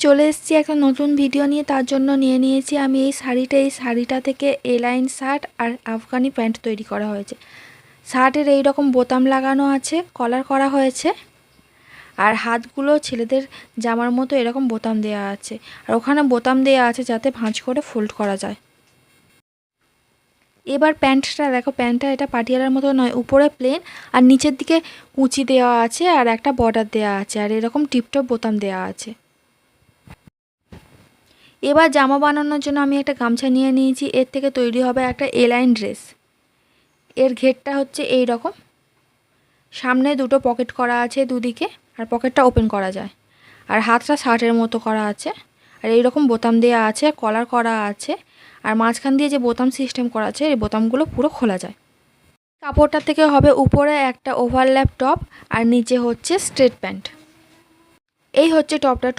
চলে এসেছি একটা নতুন ভিডিও নিয়ে। তার জন্য নিয়ে নিয়েছি আমি এই শাড়িটা থেকে এ লাইন শার্ট আর আফগানি প্যান্ট তৈরি করা হয়েছে। শার্টের এই রকম বোতাম লাগানো আছে, কলার করা হয়েছে, আর হাতগুলো ছেলেদের জামার মতো এরকম বোতাম দেওয়া আছে, আর ওখানে বোতাম দেওয়া আছে যাতে ভাঁজ করে ফোল্ড করা যায়। এবার প্যান্টটা দেখো, প্যান্টটা এটা পাটিয়ালার মতো নয়, উপরে প্লেন আর নিচের দিকে কুঁচি দেওয়া আছে আর একটা বর্ডার দেওয়া আছে, আর এরকম টিপটপ বোতাম দেওয়া আছে। এবার জামা বানানোর জন্য আমি একটা গামছা নিয়ে নিয়েছি। এর থেকে তৈরি হবে একটা এলাইন ড্রেস। এর ঘেরটা হচ্ছে এই রকম, সামনে দুটো পকেট করা আছে দুদিকে, আর পকেটটা ওপেন করা যায়, আর হাতটা শার্টের মতো করা আছে, আর এই রকম বোতাম দেওয়া আছে, কলার করা আছে, আর মাঝখান দিয়ে যে বোতাম সিস্টেম করা আছে এই বোতামগুলো পুরো খোলা যায়। কাপড়টা থেকে হবে উপরে একটা ওভারল্যাপ টপ আর নিচে হচ্ছে স্ট্রেট প্যান্ট। এই হচ্ছে টপটা।